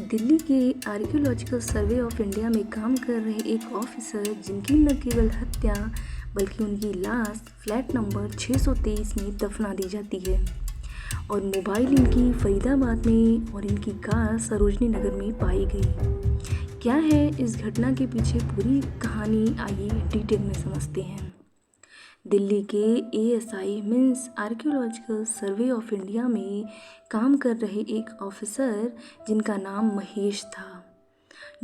दिल्ली के archaeological survey of India में काम कर रहे एक ऑफिसर जिनकी न केवल हत्या बल्कि उनकी लाश फ्लैट नंबर 623 में दफना दी जाती है और मोबाइल इनकी फरीदाबाद में और इनकी कार सरोजनी नगर में पाई गई। क्या है इस घटना के पीछे पूरी कहानी, आइए डिटेल में समझते हैं। दिल्ली के ASI means archaeological survey of India में काम कर रहे एक ऑफिसर जिनका नाम महेश था,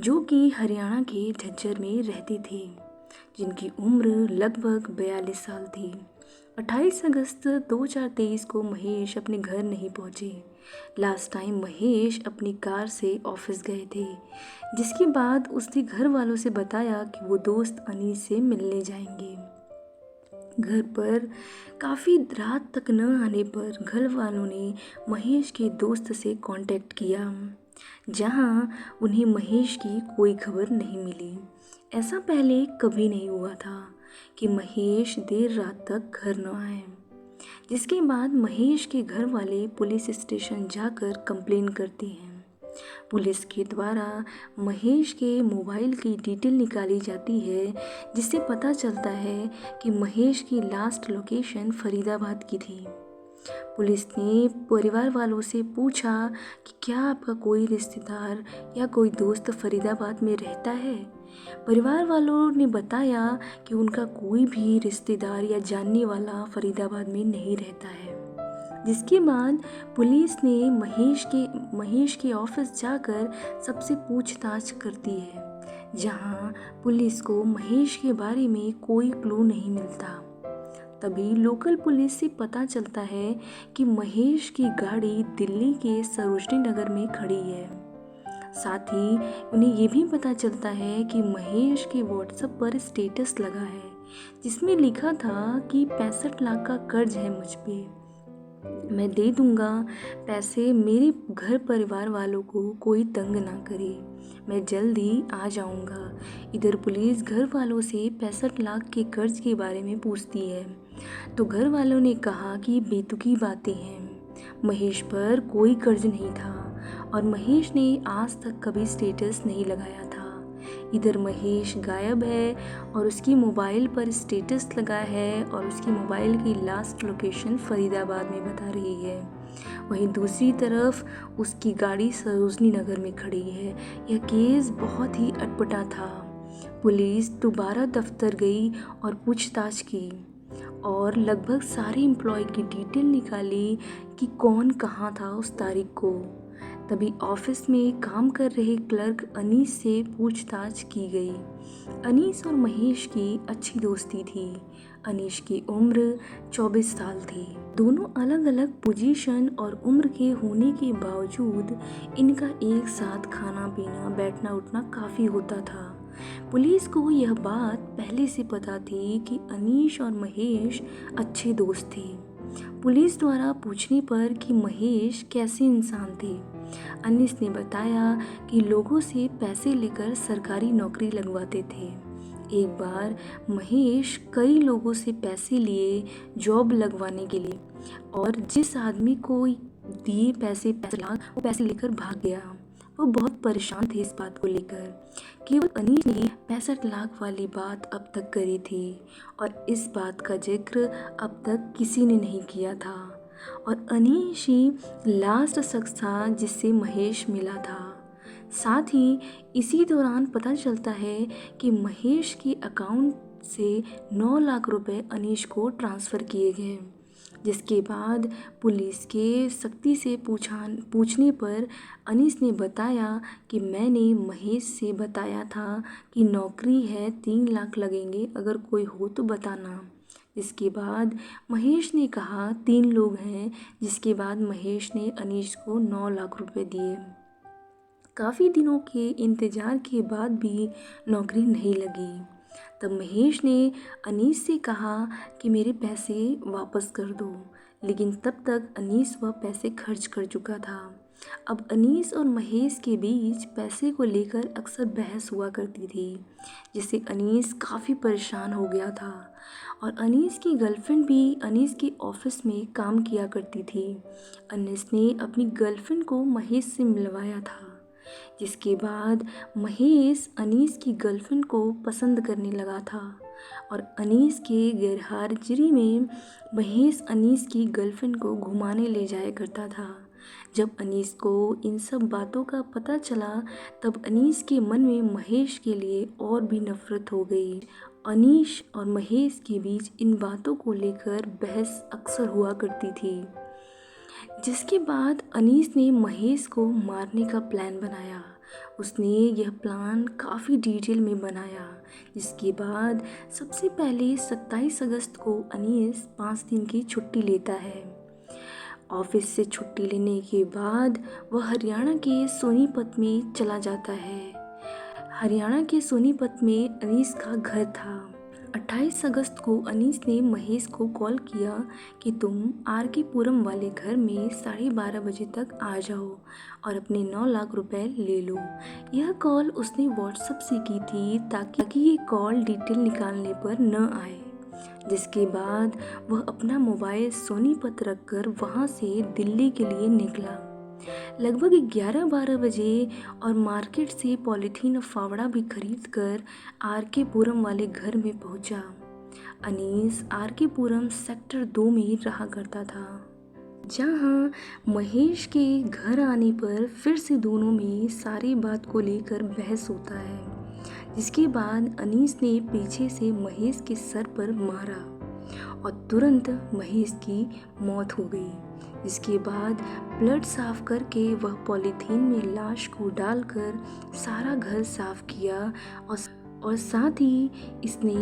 जो कि हरियाणा के झज्जर में रहते थे, जिनकी उम्र लगभग 42 साल थी। 28 अगस्त 2023 को महेश अपने घर नहीं पहुंचे। लास्ट टाइम महेश अपनी कार से ऑफिस गए थे, जिसके बाद उसने घर वालों से बताया कि वो दोस्त अनीस से मिलने जाएंगे। घर पर काफ़ी रात तक न आने पर घर वालों ने महेश के दोस्त से कांटेक्ट किया, जहां उन्हें महेश की कोई खबर नहीं मिली। ऐसा पहले कभी नहीं हुआ था कि महेश देर रात तक घर न आए। जिसके बाद महेश के घर वाले पुलिस स्टेशन जाकर कंप्लेन करते हैं। पुलिस के द्वारा महेश के मोबाइल की डिटेल निकाली जाती है, जिससे पता चलता है कि महेश की लास्ट लोकेशन फरीदाबाद की थी। पुलिस ने परिवार वालों से पूछा कि क्या आपका कोई रिश्तेदार या कोई दोस्त फरीदाबाद में रहता है। परिवार वालों ने बताया कि उनका कोई भी रिश्तेदार या जानने वाला फरीदाबाद में नहीं रहता है। जिसके बाद पुलिस ने महेश के ऑफिस जाकर सबसे पूछताछ करती है, जहां पुलिस को महेश के बारे में कोई क्लू नहीं मिलता। तभी लोकल पुलिस से पता चलता है कि महेश की गाड़ी दिल्ली के सरोजनी नगर में खड़ी है। साथ ही उन्हें ये भी पता चलता है कि महेश के व्हाट्सएप पर स्टेटस लगा है, जिसमें लिखा था कि 65 लाख का कर्ज है मुझ पे, मैं दे दूंगा पैसे, मेरे घर परिवार वालों को कोई तंग ना करे, मैं जल्द ही आ जाऊंगा। इधर पुलिस घर वालों से 65 लाख के कर्ज के बारे में पूछती है, तो घर वालों ने कहा कि बेतुकी बातें हैं, महेश पर कोई कर्ज नहीं था और महेश ने आज तक कभी स्टेटस नहीं लगाया था। इधर महेश गायब है और उसकी मोबाइल पर स्टेटस लगा है और उसकी मोबाइल की लास्ट लोकेशन फरीदाबाद में बता रही है। वहीं दूसरी तरफ उसकी गाड़ी सरोजनी नगर में खड़ी है। यह केस बहुत ही अटपटा था। पुलिस दोबारा दफ्तर गई और पूछताछ की और लगभग सारे एम्प्लॉय की डिटेल निकाली कि कौन कहाँ था उस तारीख को। तभी ऑफिस में काम कर रहे क्लर्क अनीस से पूछताछ की गई। अनीस और महेश की अच्छी दोस्ती थी। अनीस की उम्र 24 साल थी। दोनों अलग अलग पोजीशन और उम्र के होने के बावजूद इनका एक साथ खाना पीना बैठना उठना काफ़ी होता था। पुलिस को यह बात पहले से पता थी कि अनीश और महेश अच्छे दोस्त थे। पुलिस द्वारा पूछने पर कि महेश कैसे इंसान थे, अनीस ने बताया कि लोगों से पैसे लेकर सरकारी नौकरी लगवाते थे। एक बार महेश कई लोगों से पैसे लिए जॉब लगवाने के लिए, और जिस आदमी को दिए पैसे 65 लाख, वो पैसे लेकर भाग गया। वो बहुत परेशान थे इस बात को लेकर। केवल अनीस ने 65 लाख वाली बात अब तक करी थी और इस बात का जिक्र अब तक किसी ने नहीं किया था। और अनीश ही लास्ट शख्स था जिससे महेश मिला था। साथ ही इसी दौरान पता चलता है कि महेश के अकाउंट से 9 लाख रुपए अनीश को ट्रांसफ़र किए गए। जिसके बाद पुलिस के सख्ती से पूछने पर अनीस ने बताया कि मैंने महेश से बताया था कि नौकरी है, 3 लाख लगेंगे, अगर कोई हो तो बताना। इसके बाद महेश ने कहा 3 लोग हैं, जिसके बाद महेश ने अनीश को 9 लाख रुपए दिए। काफ़ी दिनों के इंतज़ार के बाद भी नौकरी नहीं लगी। तब महेश ने अनीस से कहा कि मेरे पैसे वापस कर दो, लेकिन तब तक अनीस वह पैसे खर्च कर चुका था। अब अनीस और महेश के बीच पैसे को लेकर अक्सर बहस हुआ करती थी, जिससे अनीस काफ़ी परेशान हो गया था। और अनीस की गर्लफ्रेंड भी अनीस के ऑफिस में काम किया करती थी। अनीस ने अपनी गर्लफ्रेंड को महेश से मिलवाया था। जिसके बाद महेश अनीस की गर्लफ्रेंड को पसंद करने लगा था और अनीस के गैरहाजिरी में महेश अनीस की गर्लफ्रेंड को घुमाने ले जाया करता था। जब अनीस को इन सब बातों का पता चला तब अनीस के मन में महेश के लिए और भी नफरत हो गई। अनीस और महेश के बीच इन बातों को लेकर बहस अक्सर हुआ करती थी, जिसके बाद अनीस ने महेश को मारने का प्लान बनाया। उसने यह प्लान काफ़ी डिटेल में बनाया, जिसके बाद सबसे पहले 27 अगस्त को अनीस 5 दिन की छुट्टी लेता है। ऑफिस से छुट्टी लेने के बाद वह हरियाणा के सोनीपत में चला जाता है। हरियाणा के सोनीपत में अनीस का घर था। 28 अगस्त को अनीस ने महेश को कॉल किया कि तुम RK पुरम वाले घर में 12:30 बजे तक आ जाओ और अपने 9 लाख रुपए ले लो। यह कॉल उसने व्हाट्सएप से की थी ताकि ये कॉल डिटेल निकालने पर न आए। जिसके बाद वह अपना मोबाइल सोनीपत रखकर वहाँ से दिल्ली के लिए निकला। लगभग 11-12 बजे और मार्केट से पॉलीथीन और फावड़ा भी खरीद कर RK पुरम वाले घर में पहुंचा। अनीस RK पुरम सेक्टर 2 में रहा करता था, जहां महेश के घर आने पर फिर से दोनों में सारी बात को लेकर बहस होता है। जिसके बाद अनीस ने पीछे से महेश के सर पर मारा और तुरंत महेश की मौत हो गई। इसके बाद ब्लड साफ करके वह पॉलीथीन में लाश को डालकर सारा घर साफ किया और साथ ही इसने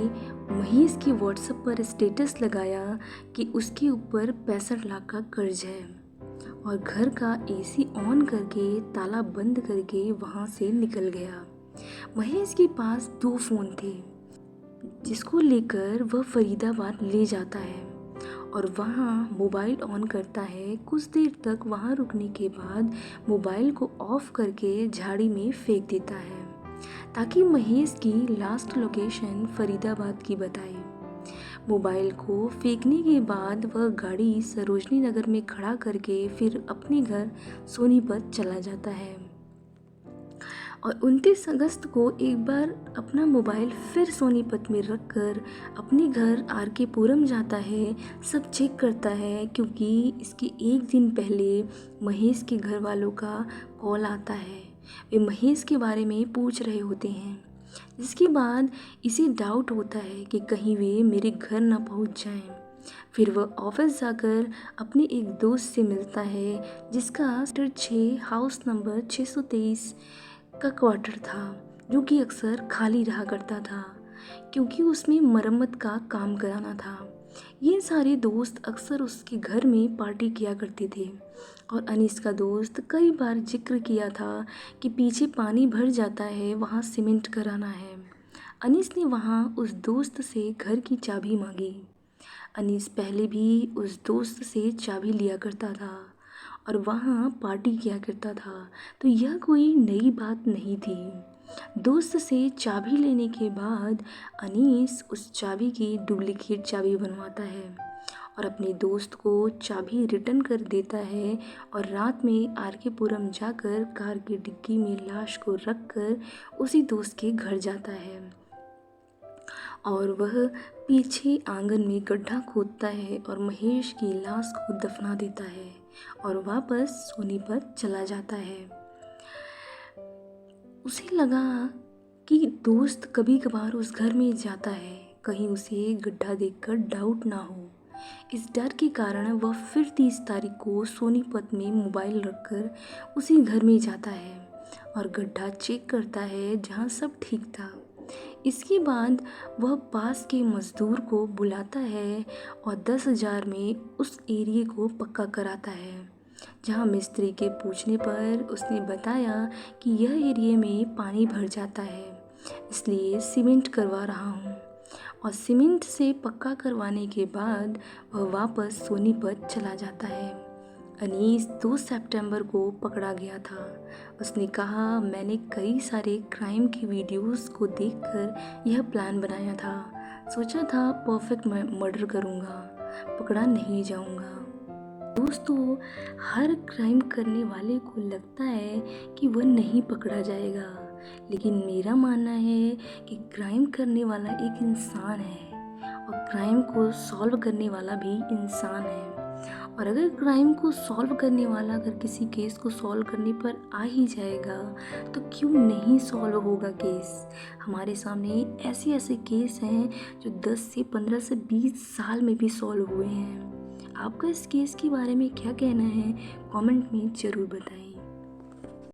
महेश के व्हाट्सएप पर स्टेटस लगाया कि उसके ऊपर 65 लाख का कर्ज है और घर का AC ऑन करके ताला बंद करके वहाँ से निकल गया। महेश के पास 2 फ़ोन थे, जिसको लेकर वह फरीदाबाद ले जाता है और वहाँ मोबाइल ऑन करता है। कुछ देर तक वहाँ रुकने के बाद मोबाइल को ऑफ करके झाड़ी में फेंक देता है ताकि महेश की लास्ट लोकेशन फरीदाबाद की बताए। मोबाइल को फेंकने के बाद वह गाड़ी सरोजनी नगर में खड़ा करके फिर अपने घर सोनीपत चला जाता है और 29 अगस्त को एक बार अपना मोबाइल फिर सोनीपत में रखकर अपने घर RK पुरम जाता है। सब चेक करता है क्योंकि इसके एक दिन पहले महेश के घर वालों का कॉल आता है। वे महेश के बारे में पूछ रहे होते हैं, जिसके बाद इसे डाउट होता है कि कहीं वे मेरे घर ना पहुंच जाएं। फिर वह ऑफिस जाकर अपने एक दोस्त से मिलता है जिसका सेक्टर 6 हाउस नंबर 623 का क्वार्टर था, जो कि अक्सर खाली रहा करता था क्योंकि उसमें मरम्मत का काम कराना था। ये सारे दोस्त अक्सर उसके घर में पार्टी किया करते थे और अनीस का दोस्त कई बार जिक्र किया था कि पीछे पानी भर जाता है, वहाँ सीमेंट कराना है। अनीस ने वहाँ उस दोस्त से घर की चाबी मांगी। अनीस पहले भी उस दोस्त से चाबी लिया करता था और वहाँ पार्टी किया करता था, तो यह कोई नई बात नहीं थी। दोस्त से चाबी लेने के बाद अनीस उस चाबी की डुप्लीकेट चाबी बनवाता है और अपने दोस्त को चाबी रिटर्न कर देता है और रात में RK पुरम जाकर कार की डिक्की में लाश को रखकर उसी दोस्त के घर जाता है और वह पीछे आंगन में गड्ढा खोदता है और महेश की लाश को दफना देता है और वापस सोनीपत चला जाता है। उसे लगा कि दोस्त कभी कभार उस घर में जाता है, कहीं उसे गड्ढा देखकर डाउट ना हो। इस डर के कारण वह फिर 30 तारीख को सोनीपत में मोबाइल रखकर उसी घर में जाता है और गड्ढा चेक करता है जहाँ सब ठीक था। इसके बाद वह पास के मज़दूर को बुलाता है और 10,000 में उस एरिए को पक्का कराता है। जहाँ मिस्त्री के पूछने पर उसने बताया कि यह एरिए में पानी भर जाता है, इसलिए सीमेंट करवा रहा हूँ। और सीमेंट से पक्का करवाने के बाद वह वापस सोनीपत चला जाता है। अनीस 2 सितंबर को पकड़ा गया था। उसने कहा, मैंने कई सारे क्राइम की वीडियोस को देखकर यह प्लान बनाया था। सोचा था परफेक्ट मर्डर करूँगा, पकड़ा नहीं जाऊँगा। दोस्तों, हर क्राइम करने वाले को लगता है कि वह नहीं पकड़ा जाएगा, लेकिन मेरा मानना है कि क्राइम करने वाला एक इंसान है और क्राइम को सॉल्व करने वाला भी इंसान है। और अगर क्राइम को सॉल्व करने वाला अगर किसी केस को सॉल्व करने पर आ ही जाएगा तो क्यों नहीं सॉल्व होगा केस। हमारे सामने ऐसे ऐसे केस हैं जो 10 से 15 से 20 साल में भी सॉल्व हुए हैं। आपका इस केस के बारे में क्या कहना है, कमेंट में ज़रूर बताएं।